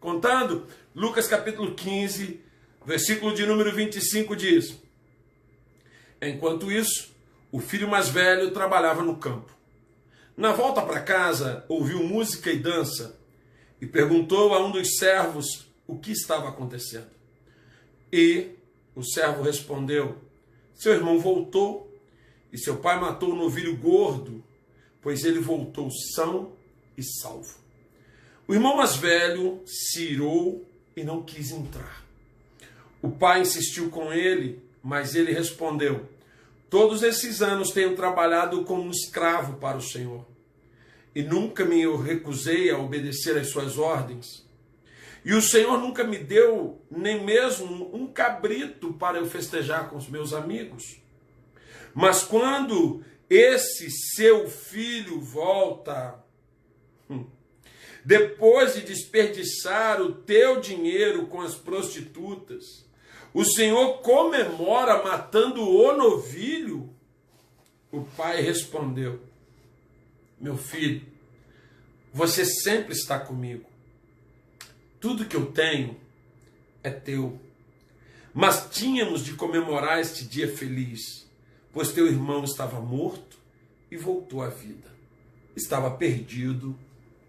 contando? Lucas capítulo 15, versículo de número 25 diz: enquanto isso, o filho mais velho trabalhava no campo. Na volta para casa, ouviu música e dança e perguntou a um dos servos o que estava acontecendo. E o servo respondeu: seu irmão voltou e seu pai matou o novilho gordo, pois ele voltou são e salvo. O irmão mais velho se irou e não quis entrar. O pai insistiu com ele, mas ele respondeu: todos esses anos tenho trabalhado como um escravo para o Senhor, e nunca me recusei a obedecer às suas ordens. E o Senhor nunca me deu nem mesmo um cabrito para eu festejar com os meus amigos. Mas quando esse seu filho volta, depois de desperdiçar o teu dinheiro com as prostitutas, o Senhor comemora matando o novilho? O pai respondeu: meu filho, você sempre está comigo. Tudo que eu tenho é teu. Mas tínhamos de comemorar este dia feliz, pois teu irmão estava morto e voltou à vida. Estava perdido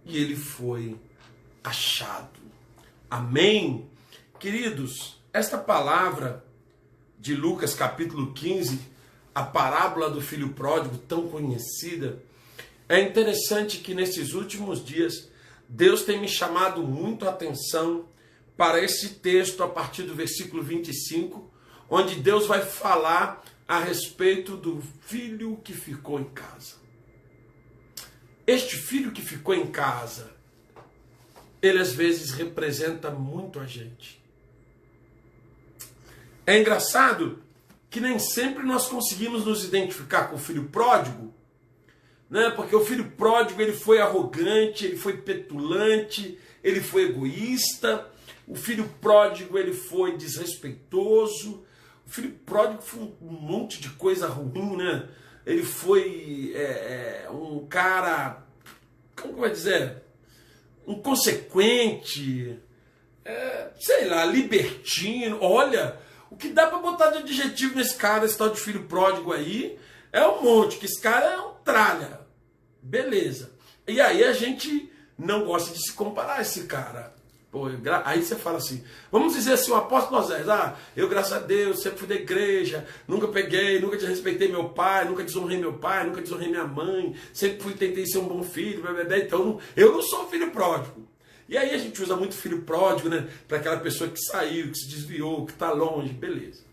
e ele foi achado. Amém? Queridos, esta palavra de Lucas capítulo 15, a parábola do filho pródigo, tão conhecida, é interessante que nesses últimos dias Deus tem me chamado muito a atenção para esse texto a partir do versículo 25, onde Deus vai falar a respeito do filho que ficou em casa. Este filho que ficou em casa, ele às vezes representa muito a gente. É engraçado que nem sempre nós conseguimos nos identificar com o filho pródigo, né? Porque o filho pródigo, ele foi arrogante, ele foi petulante, ele foi egoísta. O filho pródigo, ele foi desrespeitoso. O filho pródigo foi um monte de coisa ruim, né? Ele foi um cara, como que vai dizer? Inconsequente, sei lá, libertino. Olha, o que dá para botar de adjetivo nesse cara, esse tal de filho pródigo aí, é um monte, que esse cara é um tralha. Beleza. E aí a gente não gosta de se comparar a esse cara. Pô, aí você fala assim, vamos dizer assim, o apóstolo Oséias, eu graças a Deus sempre fui da igreja, nunca peguei, nunca desrespeitei meu pai, nunca desonrei meu pai, nunca desonrei minha mãe, sempre tentei ser um bom filho, então eu não sou filho pródigo. E aí a gente usa muito filho pródigo, né, para aquela pessoa que saiu, que se desviou, que está longe, beleza.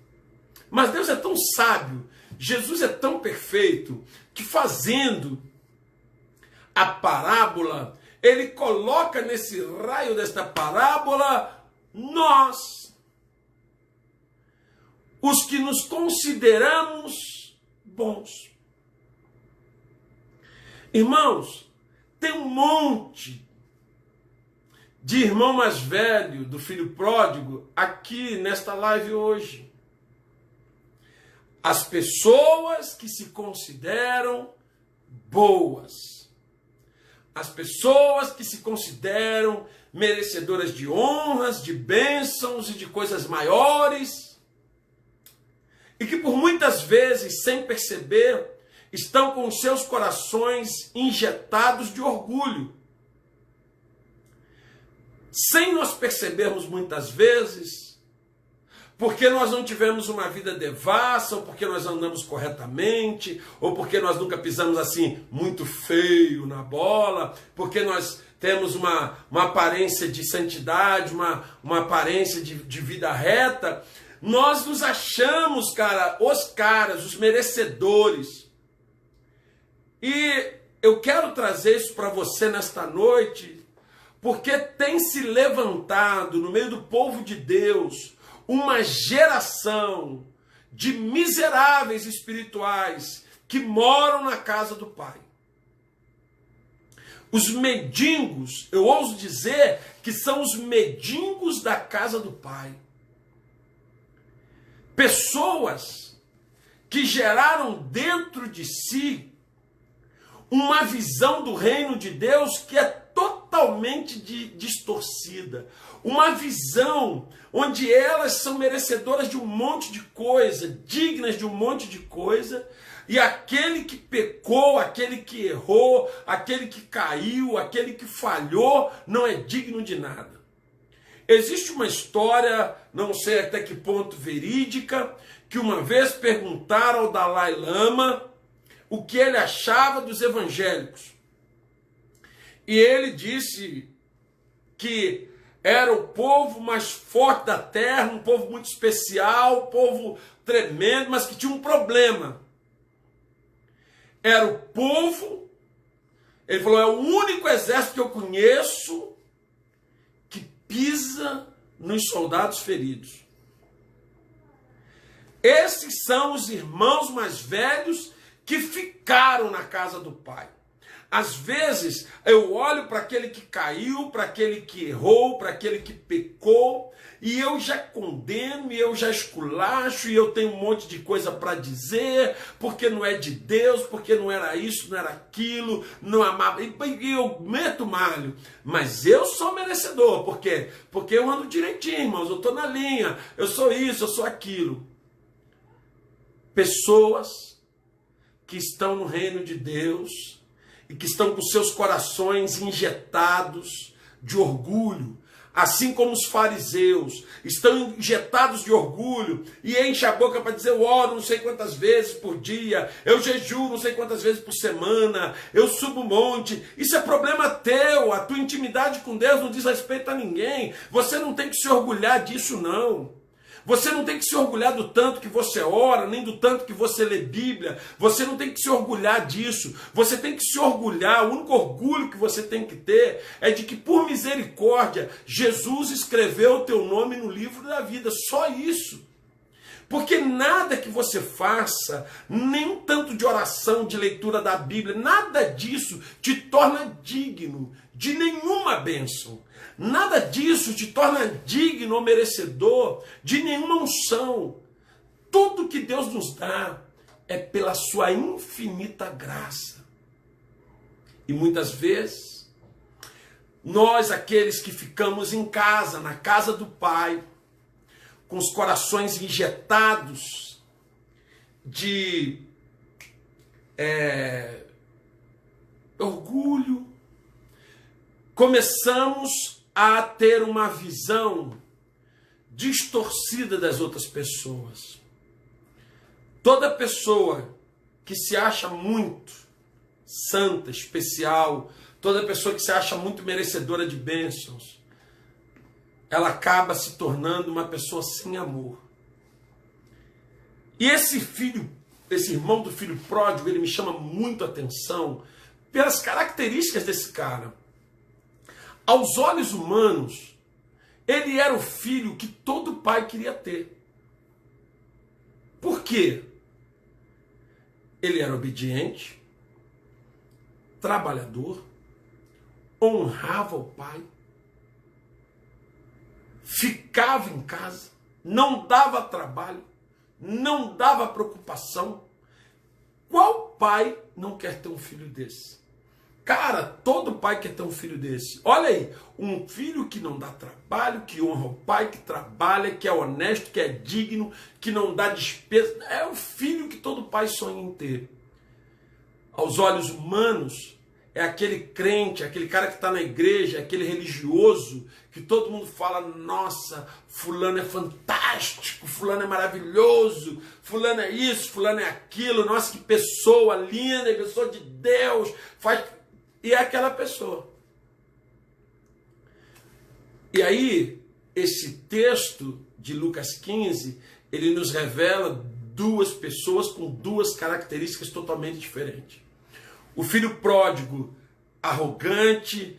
Mas Deus é tão sábio, Jesus é tão perfeito, que fazendo a parábola, ele coloca nesse raio desta parábola nós, os que nos consideramos bons. Irmãos, tem um monte de irmão mais velho do filho pródigo aqui nesta live hoje. As pessoas que se consideram boas. As pessoas que se consideram merecedoras de honras, de bênçãos e de coisas maiores, e que por muitas vezes, sem perceber, estão com seus corações injetados de orgulho. Sem nós percebermos muitas vezes, porque nós não tivemos uma vida devassa, ou porque nós andamos corretamente, ou porque nós nunca pisamos assim muito feio na bola, porque nós temos uma aparência de santidade, uma aparência de vida reta, nós nos achamos, os merecedores. E eu quero trazer isso para você nesta noite, porque tem se levantado no meio do povo de Deus uma geração de miseráveis espirituais que moram na casa do Pai. Os mendigos, eu ouso dizer que são os mendigos da casa do Pai. Pessoas que geraram dentro de si uma visão do reino de Deus que é totalmente distorcida, uma visão onde elas são merecedoras de um monte de coisa, dignas de um monte de coisa, e aquele que pecou, aquele que errou, aquele que caiu, aquele que falhou, não é digno de nada. Existe uma história, não sei até que ponto verídica, que uma vez perguntaram ao Dalai Lama o que ele achava dos evangélicos. E ele disse que era o povo mais forte da terra, um povo muito especial, um povo tremendo, mas que tinha um problema. Era o povo, ele falou, é o único exército que eu conheço que pisa nos soldados feridos. Esses são os irmãos mais velhos que ficaram na casa do Pai. Às vezes eu olho para aquele que caiu, para aquele que errou, para aquele que pecou, e eu já condeno, e eu já esculacho, e eu tenho um monte de coisa para dizer, porque não é de Deus, porque não era isso, não era aquilo, não amava, e eu meto malho, mas eu sou merecedor, por quê? Porque eu ando direitinho, irmãos, eu estou na linha, eu sou isso, eu sou aquilo. Pessoas que estão no reino de Deus, e que estão com seus corações injetados de orgulho, assim como os fariseus estão injetados de orgulho e enchem a boca para dizer, eu oro não sei quantas vezes por dia, eu jejuo não sei quantas vezes por semana, eu subo um monte. Isso é problema teu, a tua intimidade com Deus não diz respeito a ninguém, você não tem que se orgulhar disso não. Você não tem que se orgulhar do tanto que você ora, nem do tanto que você lê Bíblia. Você não tem que se orgulhar disso. Você tem que se orgulhar, o único orgulho que você tem que ter é de que, por misericórdia, Jesus escreveu o teu nome no livro da vida. Só isso. Porque nada que você faça, nem um tanto de oração, de leitura da Bíblia, nada disso te torna digno de nenhuma bênção. Nada disso te torna digno ou merecedor de nenhuma unção. Tudo que Deus nos dá é pela sua infinita graça. E muitas vezes, nós, aqueles que ficamos em casa, na casa do Pai, com os corações injetados de orgulho, começamos a ter uma visão distorcida das outras pessoas. Toda pessoa que se acha muito santa, especial, toda pessoa que se acha muito merecedora de bênçãos, ela acaba se tornando uma pessoa sem amor. E esse filho, esse irmão do filho pródigo, ele me chama muito a atenção pelas características desse cara. Aos olhos humanos, ele era o filho que todo pai queria ter. Por quê? Ele era obediente, trabalhador, honrava o pai, ficava em casa, não dava trabalho, não dava preocupação. Qual pai não quer ter um filho desse? Cara, todo pai quer ter um filho desse. Olha aí, um filho que não dá trabalho, que honra o pai, que trabalha, que é honesto, que é digno, que não dá despesa. É o filho que todo pai sonha em ter. Aos olhos humanos, é aquele crente, aquele cara que está na igreja, aquele religioso, que todo mundo fala, nossa, fulano é fantástico, fulano é maravilhoso, fulano é isso, fulano é aquilo, nossa, que pessoa linda, pessoa de Deus, faz... E é aquela pessoa. E aí, esse texto de Lucas 15, ele nos revela duas pessoas com duas características totalmente diferentes. O filho pródigo, arrogante,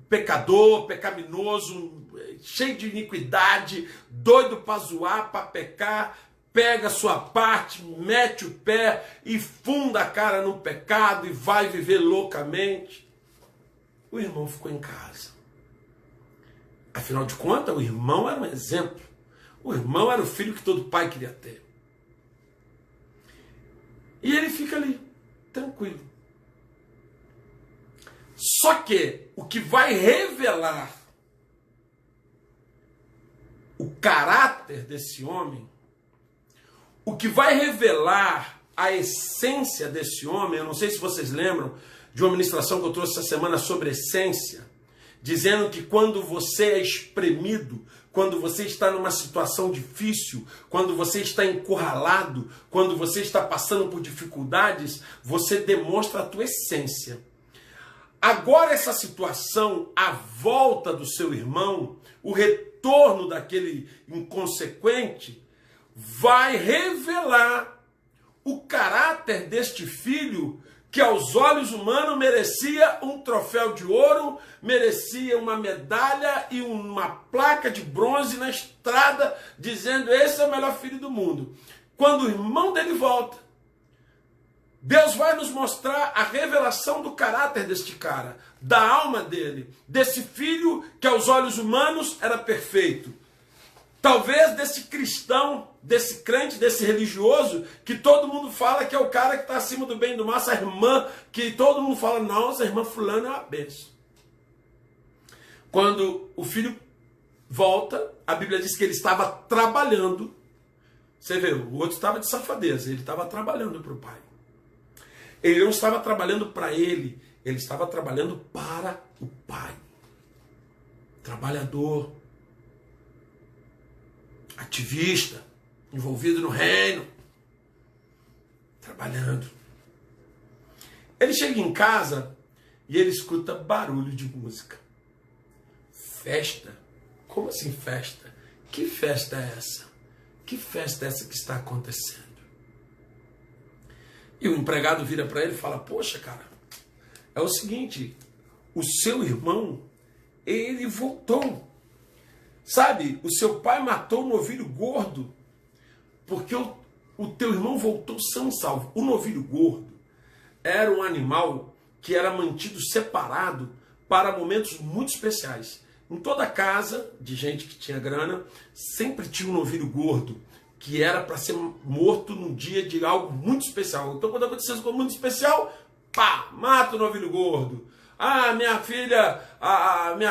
pecador, pecaminoso, cheio de iniquidade, doido para zoar, para pecar, pega a sua parte, mete o pé e funda a cara no pecado e vai viver loucamente. O irmão ficou em casa. Afinal de contas, o irmão era um exemplo. O irmão era o filho que todo pai queria ter. E ele fica ali, tranquilo. Só que o que vai revelar o caráter desse homem, o que vai revelar a essência desse homem, eu não sei se vocês lembram de uma ministração que eu trouxe essa semana sobre essência, dizendo que quando você é espremido, quando você está numa situação difícil, quando você está encurralado, quando você está passando por dificuldades, você demonstra a tua essência. Agora essa situação, a volta do seu irmão, o retorno daquele inconsequente, vai revelar o caráter deste filho que aos olhos humanos merecia um troféu de ouro, merecia uma medalha e uma placa de bronze na estrada, dizendo: esse é o melhor filho do mundo. Quando o irmão dele volta, Deus vai nos mostrar a revelação do caráter deste cara, da alma dele, desse filho que aos olhos humanos era perfeito. Talvez desse cristão, desse crente, desse religioso, que todo mundo fala que é o cara que está acima do bem e do mal, essa irmã, que todo mundo fala: nossa, a irmã fulana é uma bênção. Quando o filho volta, a Bíblia diz que ele estava trabalhando. Você vê, o outro estava de safadeza, ele estava trabalhando para o pai. Ele não estava trabalhando para ele, ele estava trabalhando para o pai. Trabalhador, ativista, envolvido no reino, trabalhando. Ele chega em casa e ele escuta barulho de música. Festa? Como assim festa? Que festa é essa? Que festa é essa que está acontecendo? E o empregado vira para ele e fala: poxa, cara, é o seguinte, o seu irmão, ele voltou. Sabe, o seu pai matou o novilho gordo, porque o teu irmão voltou são e salvo. O novilho gordo era um animal que era mantido separado para momentos muito especiais. Em toda casa de gente que tinha grana, sempre tinha um novilho gordo, que era para ser morto num dia de algo muito especial. Então, quando acontecesse algo muito especial, pá, mata o novilho gordo. Ah, minha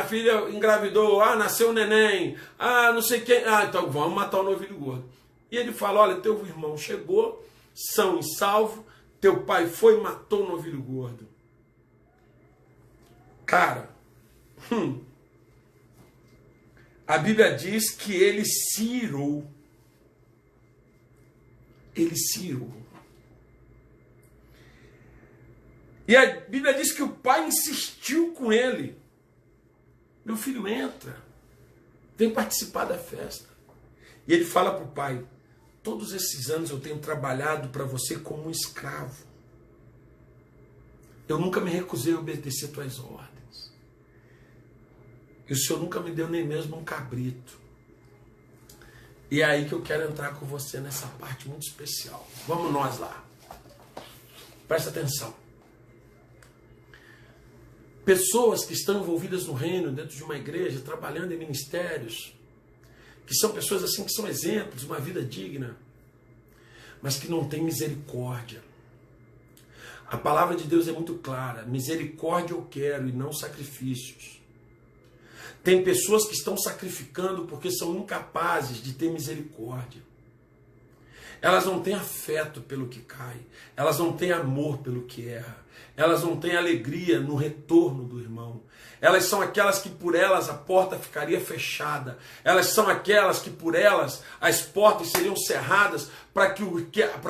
filha engravidou, nasceu um neném, não sei quem, então vamos matar o novilho gordo. E ele fala: olha, teu irmão chegou, são e salvo, teu pai foi e matou o novilho gordo. Cara, a Bíblia diz que ele se irou. Ele se irou. E a Bíblia diz que o pai insistiu com ele: meu filho, entra, vem participar da festa. E ele fala para o pai: todos esses anos eu tenho trabalhado para você como um escravo. Eu nunca me recusei a obedecer tuas ordens. E o Senhor nunca me deu nem mesmo um cabrito. E é aí que eu quero entrar com você nessa parte muito especial. Vamos nós lá. Presta atenção. Pessoas que estão envolvidas no reino, dentro de uma igreja, trabalhando em ministérios, que são pessoas assim que são exemplos de uma vida digna, mas que não têm misericórdia. A palavra de Deus é muito clara: misericórdia eu quero e não sacrifícios. Tem pessoas que estão sacrificando porque são incapazes de ter misericórdia. Elas não têm afeto pelo que cai, elas não têm amor pelo que erra, elas não têm alegria no retorno do irmão. Elas são aquelas que por elas a porta ficaria fechada. Elas são aquelas que por elas as portas seriam cerradas para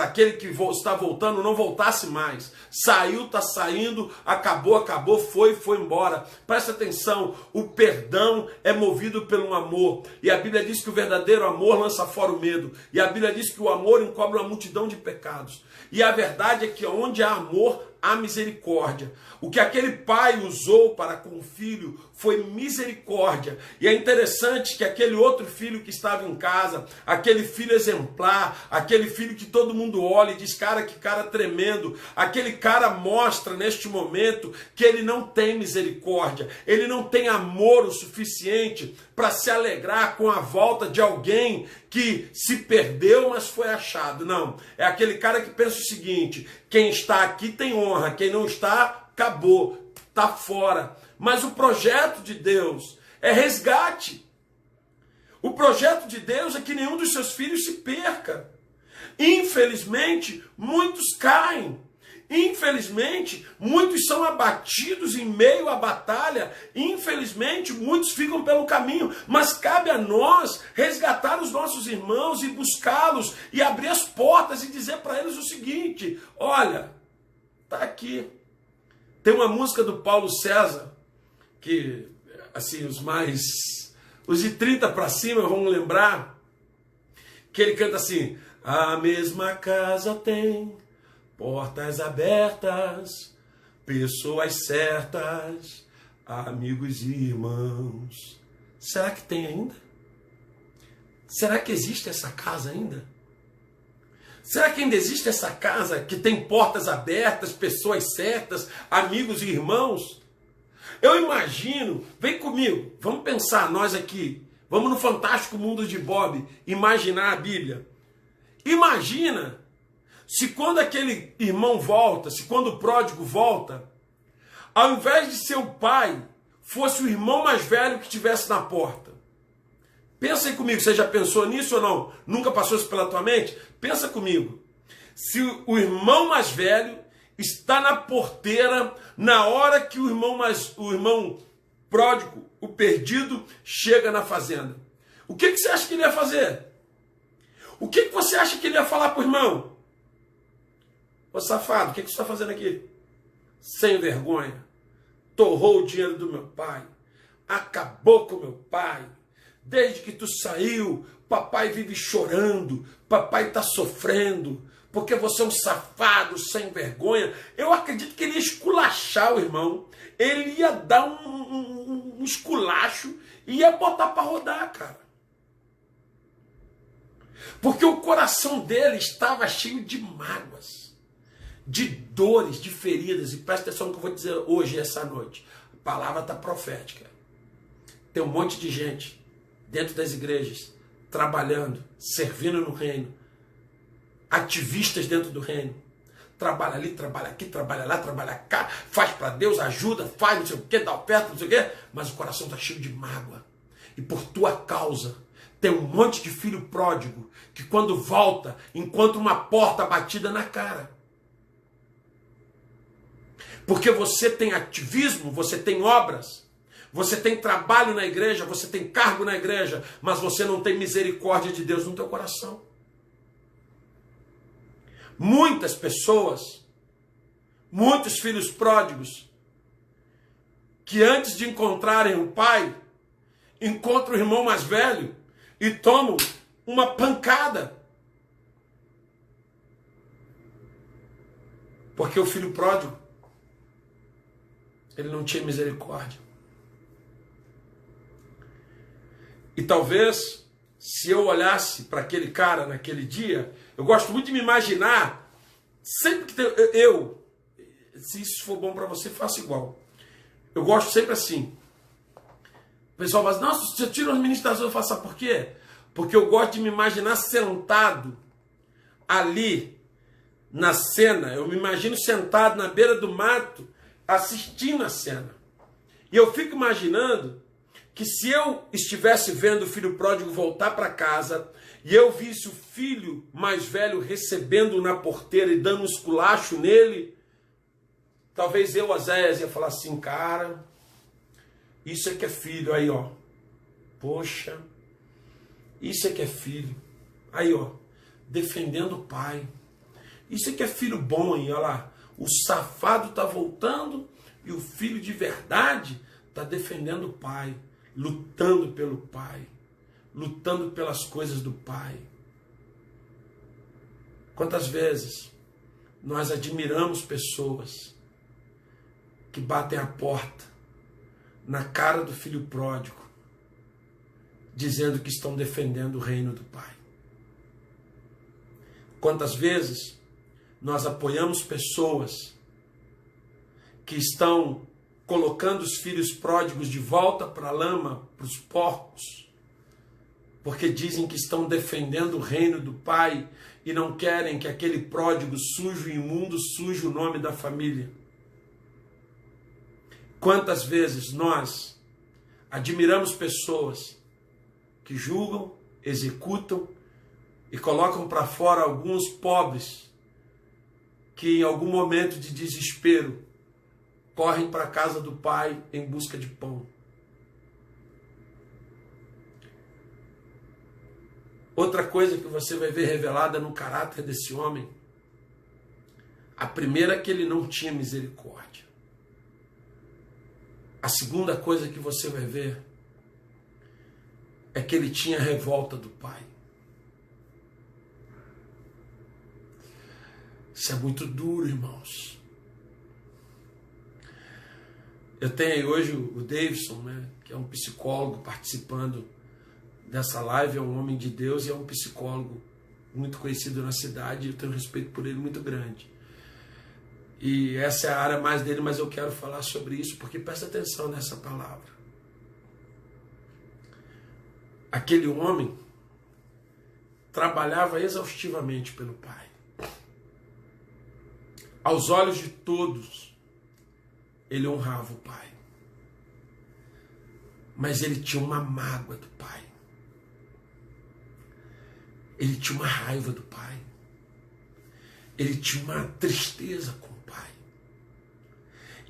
aquele que está voltando não voltasse mais. Saiu, está saindo, acabou, foi embora. Presta atenção, o perdão é movido pelo amor. E a Bíblia diz que o verdadeiro amor lança fora o medo. E a Bíblia diz que o amor encobre uma multidão de pecados. E a verdade é que onde há amor, há misericórdia. O que aquele pai usou para com o filho foi misericórdia. E é interessante que aquele outro filho que estava em casa, aquele filho exemplar, aquele filho que todo mundo olha e diz: cara, que cara tremendo, aquele cara mostra neste momento que ele não tem misericórdia, ele não tem amor o suficiente para se alegrar com a volta de alguém que se perdeu, mas foi achado. Não, é aquele cara que pensa o seguinte: quem está aqui tem honra, quem não está, acabou. está fora. Mas o projeto de Deus é resgate. O projeto de Deus é que nenhum dos seus filhos se perca. Infelizmente, muitos caem. Infelizmente, muitos são abatidos em meio à batalha. Infelizmente, muitos ficam pelo caminho. Mas cabe a nós resgatar os nossos irmãos e buscá-los e abrir as portas e dizer para eles o seguinte: olha, está aqui. Tem uma música do Paulo César que, assim, os de 30 para cima vão lembrar, que ele canta assim: a mesma casa tem portas abertas, pessoas certas, amigos e irmãos. Será que tem ainda? Será que existe essa casa ainda? Será que ainda existe essa casa que tem portas abertas, pessoas certas, amigos e irmãos? Eu imagino, vem comigo, vamos pensar nós aqui, vamos no fantástico mundo de Bob, imaginar a Bíblia. Imagina se quando aquele irmão volta, se quando o pródigo volta, ao invés de ser o pai, fosse o irmão mais velho que estivesse na porta. Pensa aí comigo, você já pensou nisso ou não? Nunca passou isso pela tua mente? Pensa comigo. Se o irmão mais velho está na porteira na hora que o irmão pródigo, o perdido, chega na fazenda, o que você acha que ele ia fazer? O que você acha que ele ia falar para o irmão? Ô safado, o que você está fazendo aqui? Sem vergonha. Torrou o dinheiro do meu pai. Acabou com meu pai. Desde que tu saiu, papai vive chorando. Papai está sofrendo. Porque você é um safado sem vergonha. Eu acredito que ele ia esculachar o irmão. Ele ia dar um esculacho e ia botar para rodar, cara. Porque o coração dele estava cheio de mágoas, de dores, de feridas. E presta atenção no que eu vou dizer hoje, essa noite. A palavra está profética. Tem um monte de gente dentro das igrejas, trabalhando, servindo no reino. Ativistas dentro do reino. Trabalha ali, trabalha aqui, trabalha lá, trabalha cá. Faz para Deus, ajuda, faz não sei o quê, dá oferta, não sei o quê. Mas o coração está cheio de mágoa. E por tua causa, tem um monte de filho pródigo que quando volta, encontra uma porta batida na cara. Porque você tem ativismo, você tem obras, você tem trabalho na igreja, você tem cargo na igreja, mas você não tem misericórdia de Deus no teu coração. Muitas pessoas, muitos filhos pródigos, que antes de encontrarem o pai, encontram o irmão mais velho e tomam uma pancada. Porque o filho pródigo, ele não tinha misericórdia. E talvez, se eu olhasse para aquele cara naquele dia, eu gosto muito de me imaginar, sempre que eu, se isso for bom para você, faça igual. Eu gosto sempre assim. O pessoal fala assim, nossa, você tira as ministrações, eu faço, sabe por quê? Porque eu gosto de me imaginar sentado ali na cena. Eu me imagino sentado na beira do mato, assistindo a cena. E eu fico imaginando que se eu estivesse vendo o filho pródigo voltar para casa e eu visse o filho mais velho recebendo na porteira e dando um esculacho nele, talvez eu, Oséias, ia falar assim, cara, isso é que é filho, aí ó, poxa, isso é que é filho, aí ó, defendendo o pai, isso é que é filho bom, aí, olha lá, o safado está voltando e o filho de verdade está defendendo o pai, lutando pelo pai, lutando pelas coisas do pai. Quantas vezes nós admiramos pessoas que batem a porta na cara do filho pródigo, dizendo que estão defendendo o reino do pai. Quantas vezes nós apoiamos pessoas que estão colocando os filhos pródigos de volta para a lama, para os porcos, porque dizem que estão defendendo o reino do pai e não querem que aquele pródigo sujo e imundo suje o nome da família. Quantas vezes nós admiramos pessoas que julgam, executam e colocam para fora alguns pobres que em algum momento de desespero correm para a casa do pai em busca de pão. Outra coisa que você vai ver revelada no caráter desse homem, a primeira é que ele não tinha misericórdia. A segunda coisa que você vai ver é que ele tinha revolta do pai. Isso é muito duro, irmãos. Eu tenho aí hoje o Davidson, né, que é um psicólogo participando dessa live, é um homem de Deus e é um psicólogo muito conhecido na cidade. Eu tenho um respeito por ele muito grande. E essa é a área mais dele, mas eu quero falar sobre isso porque presta atenção nessa palavra. Aquele homem trabalhava exaustivamente pelo pai. Aos olhos de todos, ele honrava o pai. Mas ele tinha uma mágoa do pai. Ele tinha uma raiva do pai. Ele tinha uma tristeza com o pai.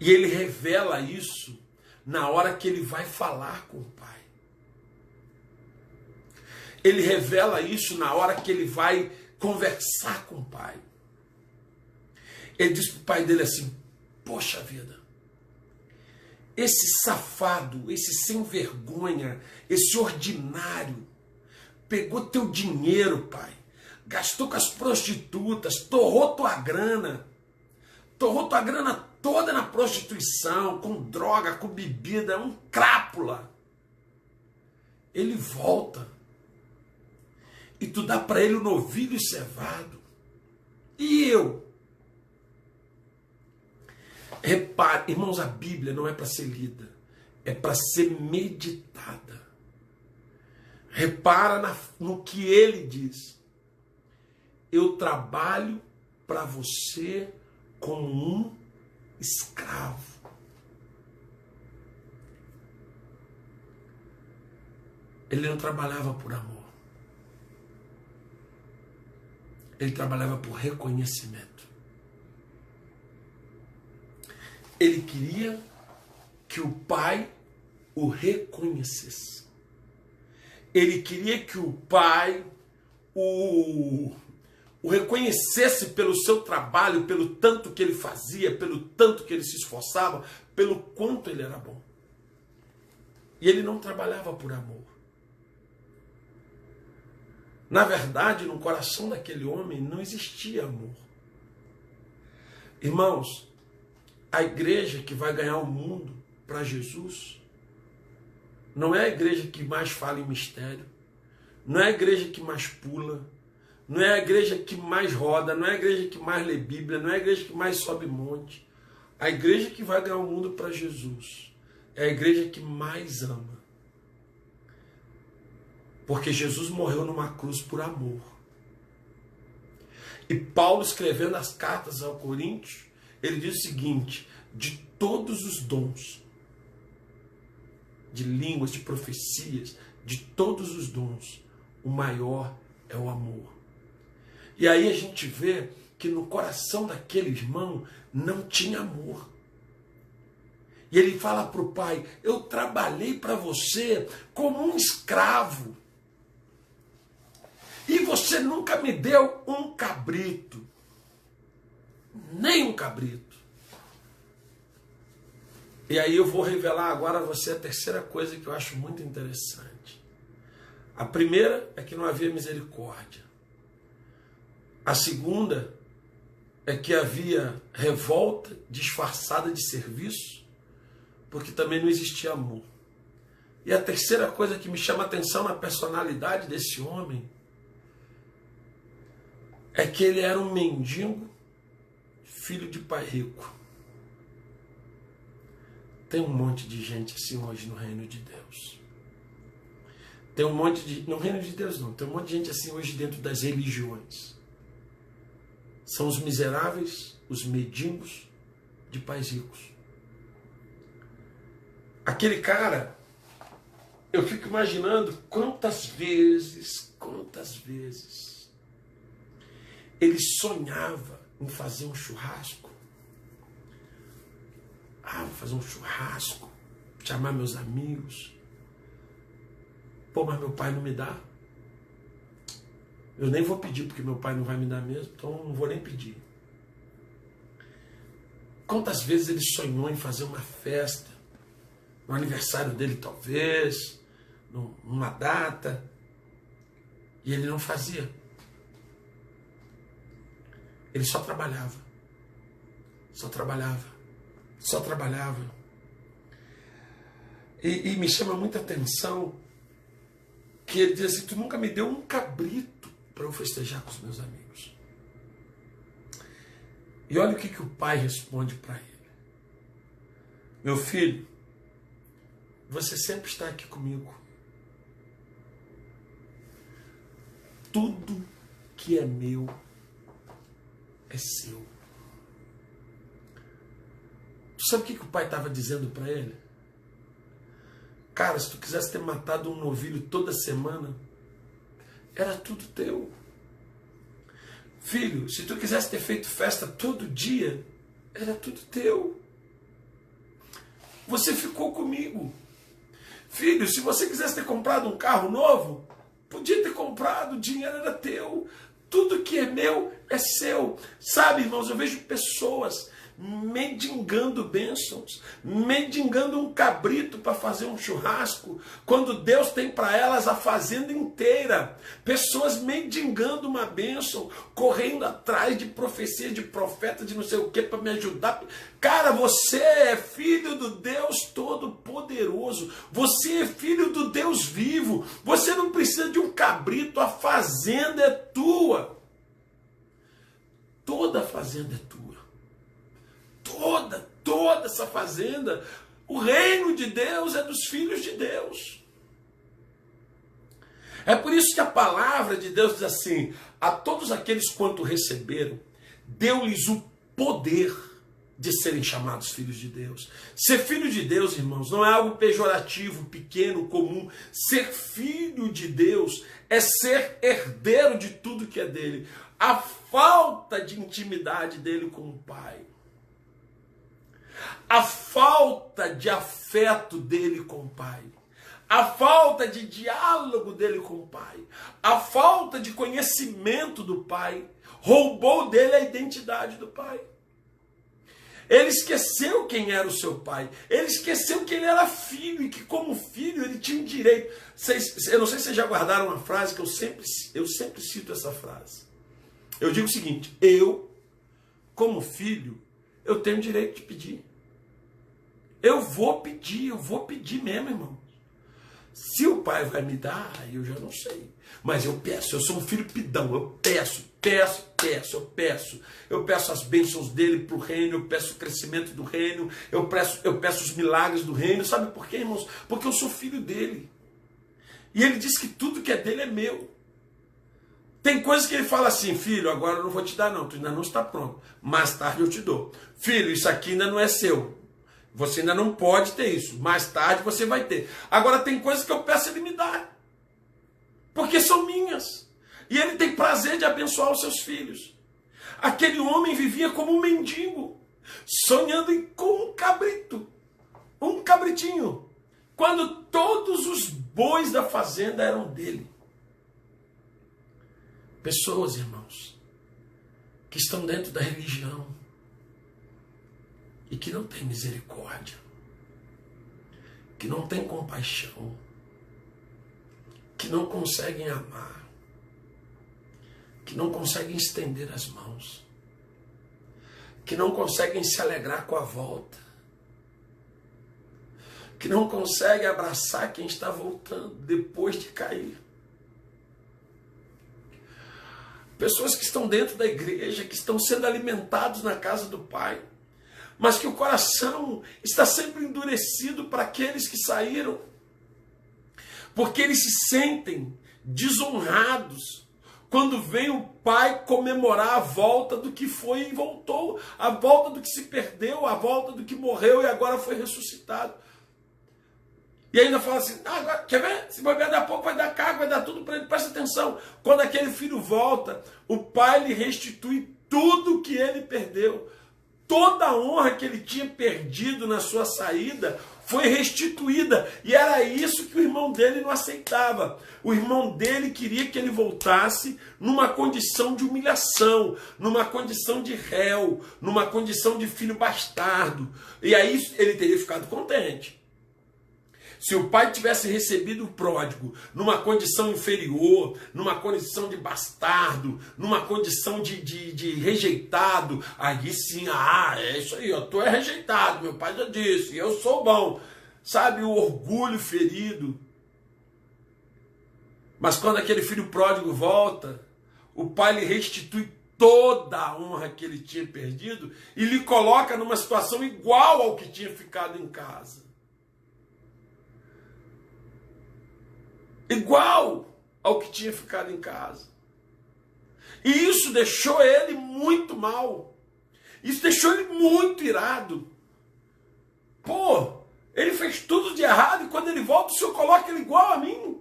E ele revela isso na hora que ele vai falar com o pai. Ele revela isso na hora que ele vai conversar com o pai. Ele diz para o pai dele assim: poxa vida, esse safado, esse sem vergonha, esse ordinário, pegou teu dinheiro, pai, gastou com as prostitutas, torrou tua grana toda na prostituição, com droga, com bebida, um crápula. Ele volta e tu dá para ele o novilho cevado. E eu? Repare, irmãos, a Bíblia não é para ser lida, é para ser meditada. Repara no que ele diz. Eu trabalho para você como um escravo. Ele não trabalhava por amor. Ele trabalhava por reconhecimento. Ele queria que o pai o reconhecesse. Ele queria que o pai o reconhecesse pelo seu trabalho, pelo tanto que ele fazia, pelo tanto que ele se esforçava, pelo quanto ele era bom. E ele não trabalhava por amor. Na verdade, no coração daquele homem não existia amor. Irmãos, a igreja que vai ganhar o mundo para Jesus não é a igreja que mais fala em mistério, não é a igreja que mais pula, não é a igreja que mais roda, não é a igreja que mais lê Bíblia, não é a igreja que mais sobe monte. A igreja que vai ganhar o mundo para Jesus é a igreja que mais ama. Porque Jesus morreu numa cruz por amor. E Paulo, escrevendo as cartas ao Coríntios, ele diz o seguinte: de todos os dons, de línguas, de profecias, de todos os dons, o maior é o amor. E aí a gente vê que no coração daquele irmão não tinha amor. E ele fala para o pai: eu trabalhei para você como um escravo. E você nunca me deu um cabrito. Nem um cabrito. E aí eu vou revelar agora a você a terceira coisa que eu acho muito interessante. A primeira é que não havia misericórdia. A segunda é que havia revolta disfarçada de serviço, porque também não existia amor. E a terceira coisa que me chama a atenção na personalidade desse homem é que ele era um mendigo, filho de pai rico. Tem um monte de gente assim hoje no reino de Deus. Tem um monte de... No reino de Deus não. Tem um monte de gente assim hoje dentro das religiões. São os miseráveis, os mendigos de pais ricos. Aquele cara, eu fico imaginando quantas vezes ele sonhava em fazer um churrasco. Vou fazer um churrasco, chamar meus amigos. Pô, mas meu pai não me dá. Eu nem vou pedir, porque meu pai não vai me dar mesmo, então não vou nem pedir. Quantas vezes ele sonhou em fazer uma festa, no aniversário dele talvez, numa data, e ele não fazia. Ele só trabalhava. E me chama muita atenção que ele diz assim, tu nunca me deu um cabrito para eu festejar com os meus amigos. E olha o que o pai responde para ele. Meu filho, você sempre está aqui comigo. Tudo que é meu é seu. Tu sabe o que o pai estava dizendo para ele? Cara, se tu quisesse ter matado um novilho toda semana, era tudo teu. Filho, se tu quisesse ter feito festa todo dia, era tudo teu. Você ficou comigo. Filho, se você quisesse ter comprado um carro novo, podia ter comprado, o dinheiro era teu. Tudo que é meu é seu. Sabe, irmãos, eu vejo pessoas mendigando bênçãos, mendigando um cabrito para fazer um churrasco, quando Deus tem para elas a fazenda inteira. Pessoas mendigando uma bênção, correndo atrás de profecia, de profeta, de não sei o que, para me ajudar. Cara, você é filho do Deus Todo-Poderoso, você é filho do Deus vivo, você não precisa de um cabrito, a fazenda é tua. Toda a fazenda é tua. Toda essa fazenda, o reino de Deus é dos filhos de Deus. É por isso que a palavra de Deus diz assim, a todos aqueles quanto receberam, deu-lhes o poder de serem chamados filhos de Deus. Ser filho de Deus, irmãos, não é algo pejorativo, pequeno, comum. Ser filho de Deus é ser herdeiro de tudo que é dele. A falta de intimidade dele com o Pai, a falta de afeto dele com o Pai, a falta de diálogo dele com o Pai, a falta de conhecimento do Pai, roubou dele a identidade do Pai. Ele esqueceu quem era o seu pai, ele esqueceu que ele era filho e que como filho ele tinha um direito. Eu não sei se vocês já guardaram uma frase que eu sempre cito essa frase. Eu digo o seguinte, eu, como filho, eu tenho direito de pedir. Eu vou pedir mesmo, irmão. Se o pai vai me dar, eu já não sei. Mas eu peço, eu sou um filho pidão, eu peço. Eu peço as bênçãos dele para o reino, eu peço o crescimento do reino, eu peço os milagres do reino. Sabe por quê, irmãos? Porque eu sou filho dele. E ele diz que tudo que é dele é meu. Tem coisas que ele fala assim, filho, agora eu não vou te dar não, tu ainda não está pronto. Mais tarde eu te dou. Filho, isso aqui ainda não é seu. Você ainda não pode ter isso. Mais tarde você vai ter. Agora tem coisas que eu peço ele me dar. Porque são minhas. E ele tem prazer de abençoar os seus filhos. Aquele homem vivia como um mendigo, sonhando com um cabrito. Um cabritinho. Quando todos os bois da fazenda eram dele. Pessoas, irmãos, que estão dentro da religião e que não têm misericórdia, que não têm compaixão, que não conseguem amar, que não conseguem estender as mãos, que não conseguem se alegrar com a volta, que não conseguem abraçar quem está voltando depois de cair. Pessoas que estão dentro da igreja, que estão sendo alimentados na casa do Pai, mas que o coração está sempre endurecido para aqueles que saíram, porque eles se sentem desonrados quando vem o Pai comemorar a volta do que foi e voltou, a volta do que se perdeu, a volta do que morreu e agora foi ressuscitado. E ainda fala assim, agora, quer ver? Se bobear, daqui a pouco vai dar cargo, vai dar tudo para ele. Presta atenção, quando aquele filho volta, o pai lhe restitui tudo que ele perdeu. Toda a honra que ele tinha perdido na sua saída foi restituída. E era isso que o irmão dele não aceitava. O irmão dele queria que ele voltasse numa condição de humilhação, numa condição de réu, numa condição de filho bastardo. E aí ele teria ficado contente. Se o pai tivesse recebido o pródigo numa condição inferior, numa condição de bastardo, numa condição de rejeitado, aí sim, é isso aí, tu é rejeitado, meu pai já disse, eu sou bom. Sabe, o orgulho ferido. Mas quando aquele filho pródigo volta, o pai lhe restitui toda a honra que ele tinha perdido e lhe coloca numa situação igual ao que tinha ficado em casa. Igual ao que tinha ficado em casa. E isso deixou ele muito mal. Isso deixou ele muito irado. Pô, ele fez tudo de errado e quando ele volta o Senhor coloca ele igual a mim.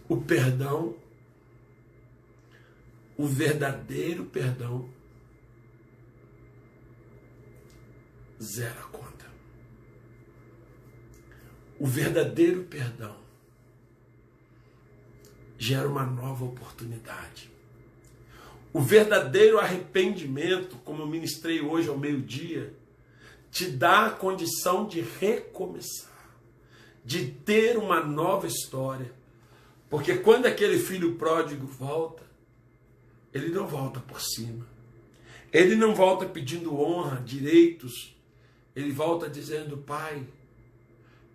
O perdão, o verdadeiro perdão, zera a conta. O verdadeiro perdão gera uma nova oportunidade. O verdadeiro arrependimento, como eu ministrei hoje ao meio-dia, te dá a condição de recomeçar, de ter uma nova história. Porque quando aquele filho pródigo volta, ele não volta por cima. Ele não volta pedindo honra, direitos. Ele volta dizendo, pai,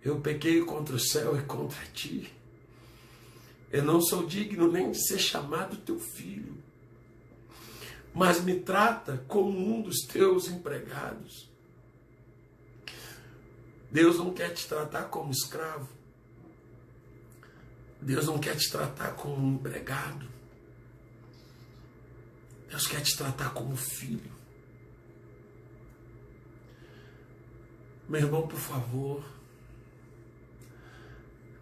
eu pequei contra o céu e contra ti. Eu não sou digno nem de ser chamado teu filho. Mas me trata como um dos teus empregados. Deus não quer te tratar como escravo. Deus não quer te tratar como um empregado. Deus quer te tratar como filho. Meu irmão, por favor,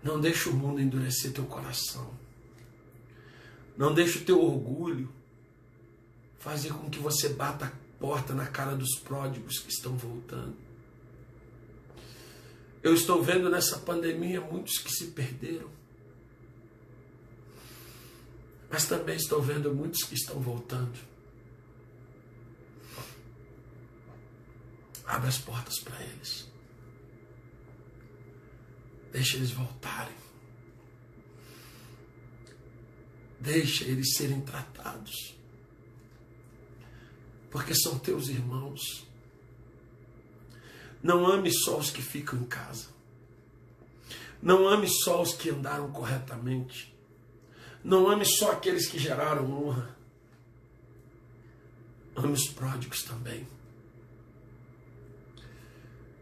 não deixe o mundo endurecer teu coração. Não deixe o teu orgulho fazer com que você bata a porta na cara dos pródigos que estão voltando. Eu estou vendo nessa pandemia muitos que se perderam. Mas também estou vendo muitos que estão voltando. Abre as portas para eles. Deixa eles voltarem. Deixa eles serem tratados. Porque são teus irmãos. Não ame só os que ficam em casa. Não ame só os que andaram corretamente. Não ame só aqueles que geraram honra. Ame os pródigos também.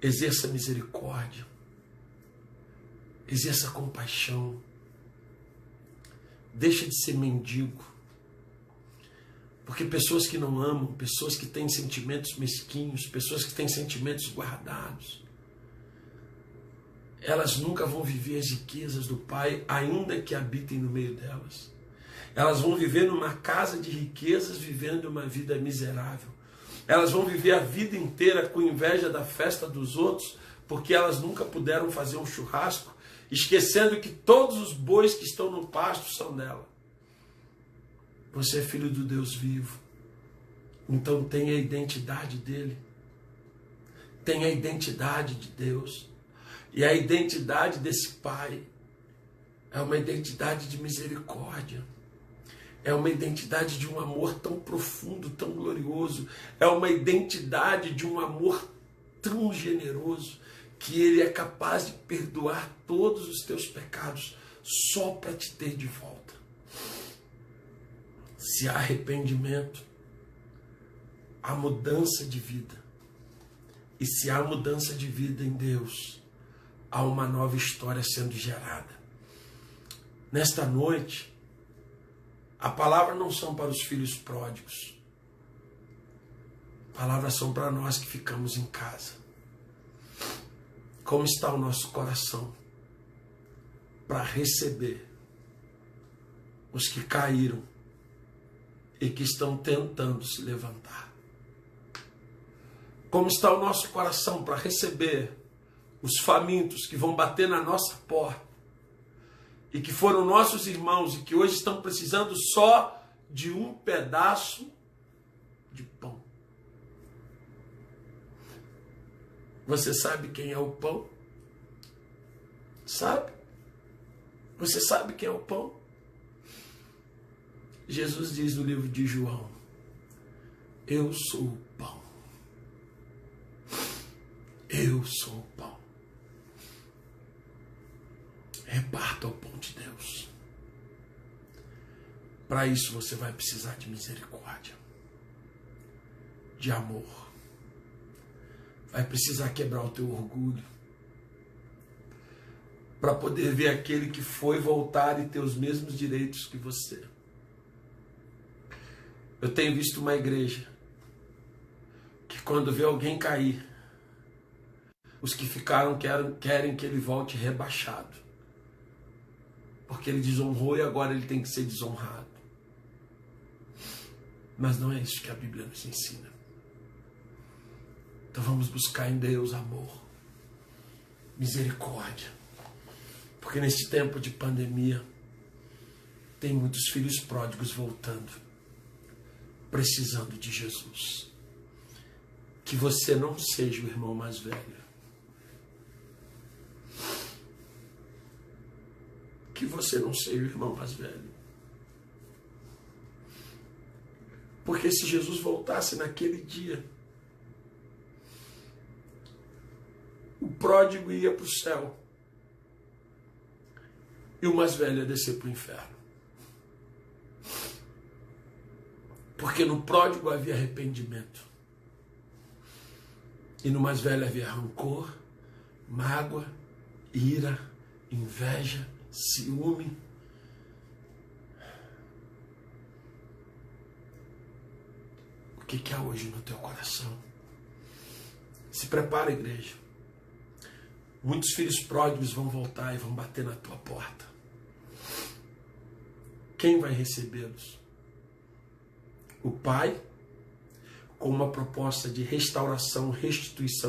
Exerça misericórdia. Exerça compaixão. Deixa de ser mendigo. Porque pessoas que não amam, pessoas que têm sentimentos mesquinhos, pessoas que têm sentimentos guardados, elas nunca vão viver as riquezas do Pai, ainda que habitem no meio delas. Elas vão viver numa casa de riquezas, vivendo uma vida miserável. Elas vão viver a vida inteira com inveja da festa dos outros, porque elas nunca puderam fazer um churrasco, esquecendo que todos os bois que estão no pasto são dela. Você é filho do Deus vivo. Então tenha a identidade dele. Tenha a identidade de Deus. E a identidade desse Pai é uma identidade de misericórdia. É uma identidade de um amor tão profundo, tão glorioso. É uma identidade de um amor tão generoso que ele é capaz de perdoar todos os teus pecados só para te ter de volta. Se há arrependimento, há mudança de vida. E se há mudança de vida em Deus, há uma nova história sendo gerada. Nesta noite, a palavra não são para os filhos pródigos. Palavras são para nós que ficamos em casa. Como está o nosso coração para receber os que caíram e que estão tentando se levantar? Como está o nosso coração para receber os famintos que vão bater na nossa porta e que foram nossos irmãos e que hoje estão precisando só de um pedaço de pão? Você sabe quem é o pão? Sabe? Você sabe quem é o pão? Jesus diz no livro de João: eu sou o pão. Eu sou o pão. Reparta o pão de Deus. Para isso você vai precisar de misericórdia, de amor. Vai precisar quebrar o teu orgulho, para poder ver aquele que foi voltar e ter os mesmos direitos que você. Eu tenho visto uma igreja que quando vê alguém cair, os que ficaram querem que ele volte rebaixado, porque ele desonrou e agora ele tem que ser desonrado. Mas não é isso que a Bíblia nos ensina. Então vamos buscar em Deus amor, misericórdia, porque neste tempo de pandemia tem muitos filhos pródigos voltando, precisando de Jesus. Que você não seja o irmão mais velho. Que você não seja o irmão mais velho. Porque se Jesus voltasse naquele dia, o pródigo ia para o céu e o mais velho ia descer para o inferno. Porque no pródigo havia arrependimento e no mais velho havia rancor, mágoa, ira, inveja, ciúme. O que há hoje no teu coração? Se prepara, igreja. Muitos filhos pródigos vão voltar e vão bater na tua porta. Quem vai recebê-los? O Pai, com uma proposta de restauração, restituição